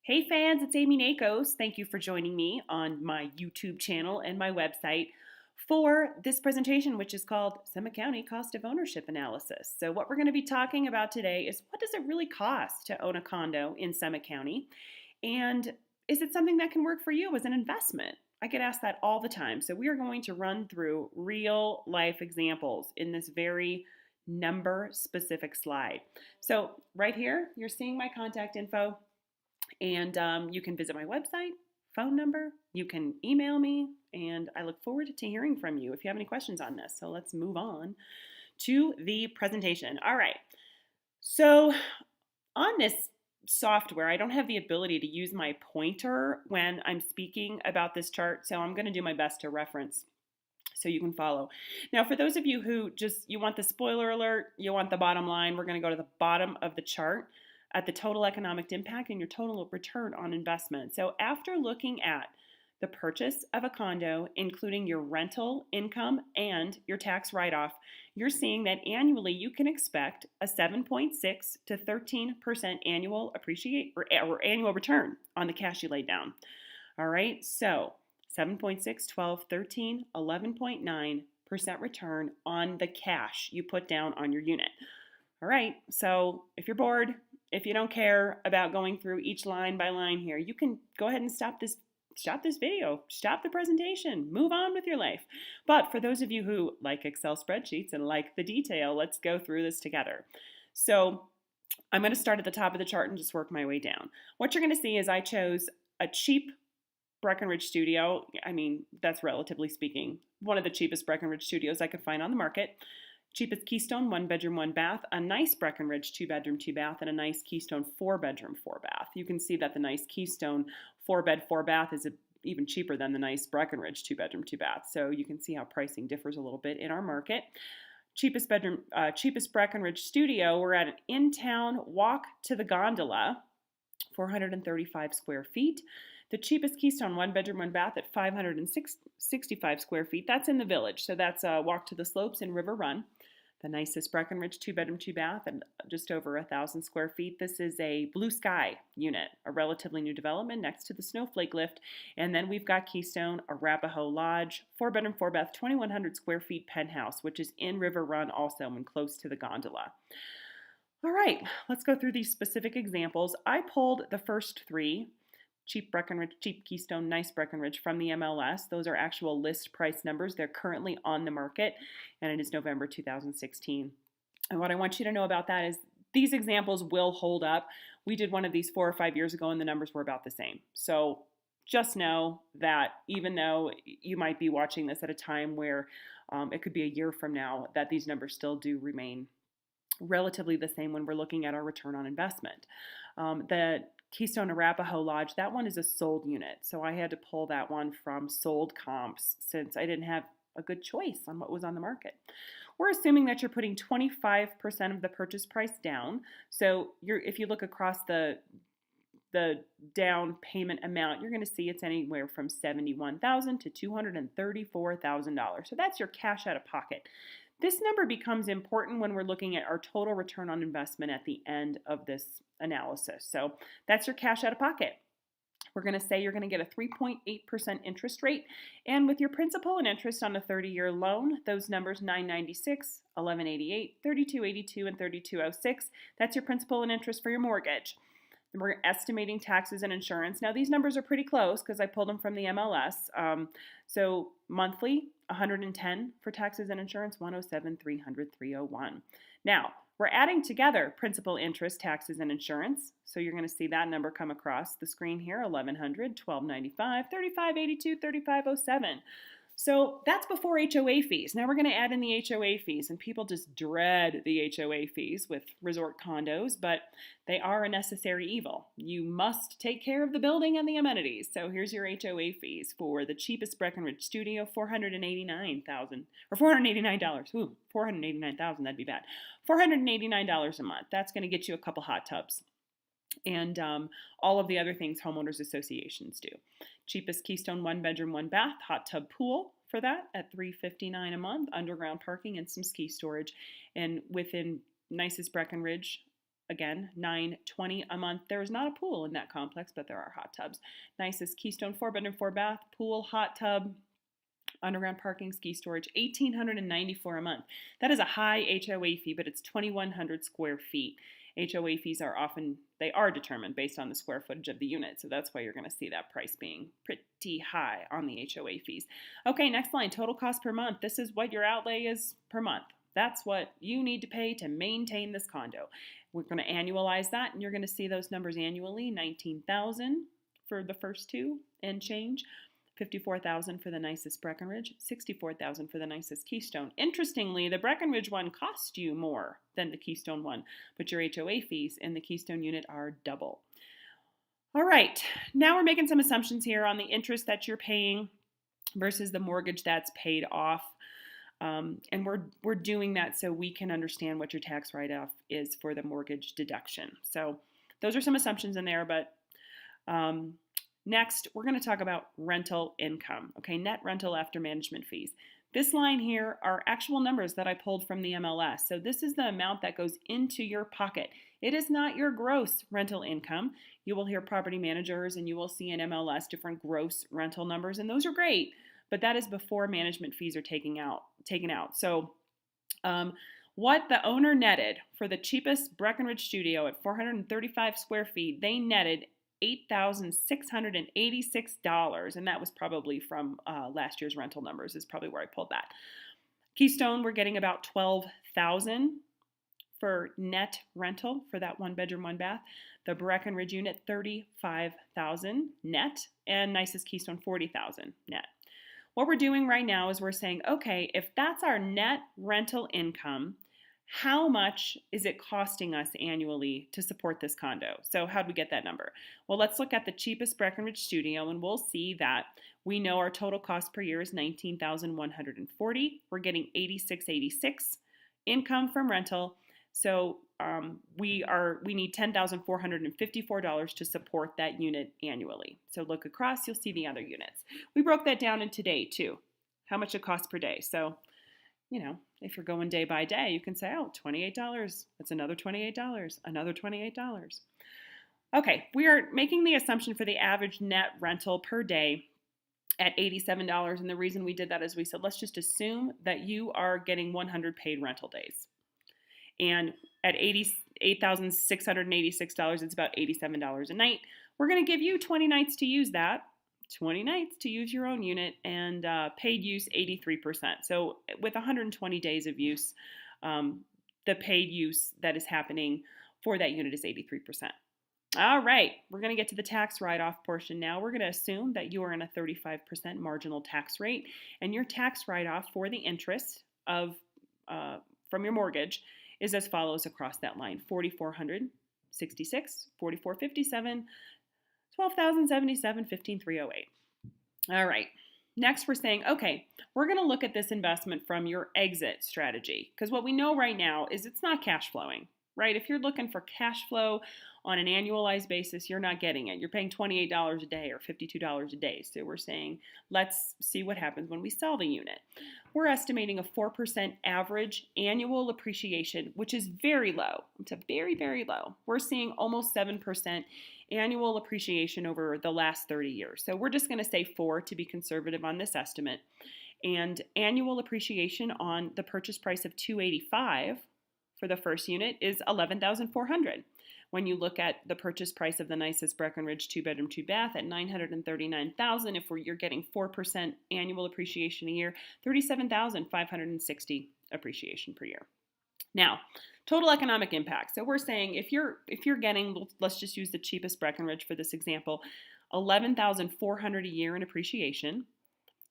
Hey fans, it's Amy Nakos. Thank you for joining me on my YouTube channel and my website for this presentation, which is called Summit County Cost of Ownership Analysis. So what we're going to be talking about today is what does it really cost to own a condo in Summit County? And is it something that can work for you as an investment? I get asked that all the time. So we are going to run through real life examples in this very number specific slide. So right here, you're seeing my contact info. And you can visit my website, phone number, you can email me, and I look forward to hearing from you if you have any questions on this. So let's move on to the presentation. All right. So on this software, I don't have the ability to use my pointer when I'm speaking about this chart, so I'm going to do my best to reference so you can follow. Now, for those of you who you want the spoiler alert, you want the bottom line, we're going to go to the bottom of the chart at the total economic impact and your total return on investment. So after looking at the purchase of a condo, including your rental income and your tax write-off, you're seeing that annually you can expect a 7.6 to 13% annual or annual return on the cash you laid down. All right, so 7.6, 12, 13, 11.9% return on the cash you put down on your unit. All right, so if you're bored, if you don't care about going through each line by line here, you can go ahead and stop this video, stop the presentation, move on with your life. But for those of you who like Excel spreadsheets and like the detail, let's go through this together. So I'm going to start at the top of the chart and just work my way down. What you're going to see is I chose a cheap Breckenridge studio. I mean, that's relatively speaking, one of the cheapest Breckenridge studios I could find on the market. Cheapest Keystone, 1 bedroom, 1 bath, a nice Breckenridge 2 bedroom, 2 bath, and a nice Keystone 4 bedroom, 4 bath. You can see that the nice Keystone 4 bed, 4 bath is even cheaper than the nice Breckenridge 2 bedroom, 2 bath. So you can see how pricing differs a little bit in our market. Cheapest Breckenridge studio, we're at an in-town walk to the gondola, 435 square feet. The cheapest Keystone 1 bedroom, 1 bath at 565 square feet. That's in the village, so that's a walk to the slopes in River Run. The nicest Breckenridge 2 bedroom, 2 bath and just over 1,000 square feet. This is a Blue Sky unit, a relatively new development next to the Snowflake Lift. And then we've got Keystone Arapahoe Lodge, 4 bedroom, 4 bath, 2,100 square feet penthouse, which is in River Run also and close to the gondola. All right, let's go through these specific examples. I pulled the first three, cheap Breckenridge, cheap Keystone, nice Breckenridge from the MLS. Those are actual list price numbers. They're currently on the market, and it is November 2016. And what I want you to know about that is these examples will hold up. We did one of these 4 or 5 years ago, and the numbers were about the same. So just know that even though you might be watching this at a time where it could be a year from now, that these numbers still do remain relatively the same when we're looking at our return on investment. The Keystone Arapahoe Lodge, that one is a sold unit. So I had to pull that one from sold comps since I didn't have a good choice on what was on the market. We're assuming that you're putting 25% of the purchase price down. So if you look across the down payment amount, you're going to see it's anywhere from $71,000 to $234,000. So that's your cash out of pocket. This number becomes important when we're looking at our total return on investment at the end of this analysis. So that's your cash out of pocket. We're going to say you're going to get a 3.8% interest rate. And with your principal and interest on a 30-year loan, those numbers 996, 1188, 3282, and 3206, that's your principal and interest for your mortgage. We're estimating taxes and insurance. Now, these numbers are pretty close because I pulled them from the MLS. So monthly, 110 for taxes and insurance, 107, 300, 301. Now, we're adding together principal, interest, taxes, and insurance. So you're going to see that number come across the screen here, 1,100, 1,295, 3,582, 3,507. So that's before HOA fees. Now we're going to add in the HOA fees, and people just dread the HOA fees with resort condos, but they are a necessary evil. You must take care of the building and the amenities. So here's your HOA fees for the cheapest Breckenridge studio, $489,000 or $489. Ooh, $489,000, that'd be bad. $489 a month. That's going to get you a couple hot tubs. And all of the other things homeowners associations do. Cheapest Keystone 1 bedroom, 1 bath, hot tub pool for that at $359 a month, underground parking and some ski storage. And within nicest Breckenridge again, $920 a month. There is not a pool in that complex, but there are hot tubs. Nicest Keystone 4-bedroom, 4-bath, pool, hot tub, underground parking, ski storage, $1,894 a month. That is a high HOA fee, but it's 2,100 square feet. HOA fees are determined based on the square footage of the unit, so that's why you're going to see that price being pretty high on the HOA fees. Okay, next line, total cost per month. This is what your outlay is per month. That's what you need to pay to maintain this condo. We're going to annualize that, and you're going to see those numbers annually. $19,000 for the first two and change. $54,000 for the nicest Breckenridge, $64,000 for the nicest Keystone. Interestingly, the Breckenridge one cost you more than the Keystone one, but your HOA fees in the Keystone unit are double. All right, now we're making some assumptions here on the interest that you're paying versus the mortgage that's paid off. And we're doing that so we can understand what your tax write-off is for the mortgage deduction. So those are some assumptions in there, but next, we're going to talk about rental income, okay, net rental after management fees. This line here are actual numbers that I pulled from the MLS. So this is the amount that goes into your pocket. It is not your gross rental income. You will hear property managers and you will see in MLS different gross rental numbers, and those are great, but that is before management fees are taken out. So what the owner netted for the cheapest Breckenridge studio at 435 square feet, they netted $8,686, and that was probably from last year's rental numbers is probably where I pulled that. Keystone, we're getting about $12,000 for net rental for that 1-bedroom, 1-bath. The Breckenridge unit, $35,000 net, and nicest Keystone, $40,000 net. What we're doing right now is we're saying, okay, if that's our net rental income, how much is it costing us annually to support this condo? So how do we get that number? Well, let's look at the cheapest Breckenridge studio, and we'll see that we know our total cost per year is $19,140. We're getting $86.86 income from rental. So we need $10,454 to support that unit annually. So look across, you'll see the other units. We broke that down into day too, how much it costs per day. So if you're going day by day, you can say, oh, $28, that's another $28, another $28. Okay, we are making the assumption for the average net rental per day at $87. And the reason we did that is we said, let's just assume that you are getting 100 paid rental days. And at $8,686, it's about $87 a night. We're going to give you 20 nights to use that. 20 nights to use your own unit, and paid use 83%. So with 120 days of use, the paid use that is happening for that unit is 83%. All right, we're going to get to the tax write-off portion now. We're going to assume that you are in a 35% marginal tax rate, and your tax write-off for the interest of from your mortgage is as follows across that line: $4,466, $4,457, $12,077, $15,308. All right. Next, we're saying, okay, we're going to look at this investment from your exit strategy, because what we know right now is it's not cash flowing, right? If you're looking for cash flow on an annualized basis, you're not getting it. You're paying $28 a day or $52 a day. So we're saying, let's see what happens when we sell the unit. We're estimating a 4% average annual appreciation, which is very low. It's a very, very low. We're seeing almost 7% annual appreciation over the last 30 years. So we're just going to say 4 to be conservative on this estimate. And annual appreciation on the purchase price of $285 for the first unit is $11,400. When you look at the purchase price of the nicest Breckenridge 2-bedroom, 2-bath at $939,000, if you're getting 4% annual appreciation a year, $37,560 appreciation per year. Now, total economic impact. So we're saying if you're getting, let's just use the cheapest Breckenridge for this example, $11,400 a year in appreciation,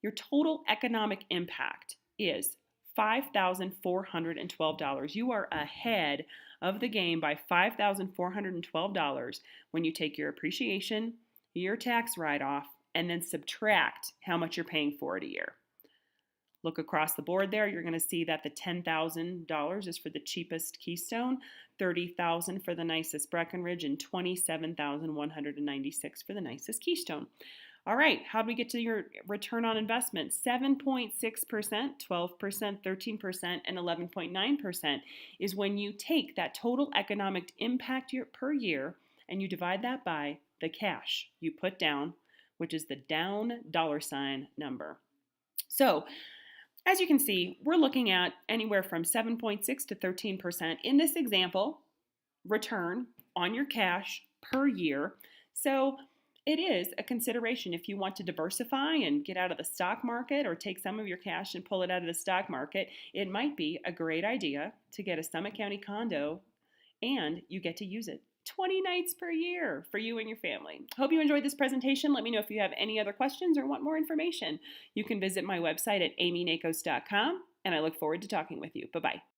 your total economic impact is $5,412. You are ahead of the game by $5,412 when you take your appreciation, your tax write-off, and then subtract how much you're paying for it a year. Look across the board there, you're going to see that the $10,000 is for the cheapest Keystone, $30,000 for the nicest Breckenridge, and $27,196 for the nicest Keystone. All right, how do we get to your return on investment? 7.6%, 12%, 13%, and 11.9% is when you take that total economic impact per year and you divide that by the cash you put down, which is the down dollar sign number. So, as you can see, we're looking at anywhere from 7.6 to 13% in this example return on your cash per year. So it is a consideration if you want to diversify and get out of the stock market or take some of your cash and pull it out of the stock market. It might be a great idea to get a Summit County condo and you get to use it 20 nights per year for you and your family. Hope you enjoyed this presentation. Let me know if you have any other questions or want more information. You can visit my website at amynakos.com, and I look forward to talking with you. Bye-bye.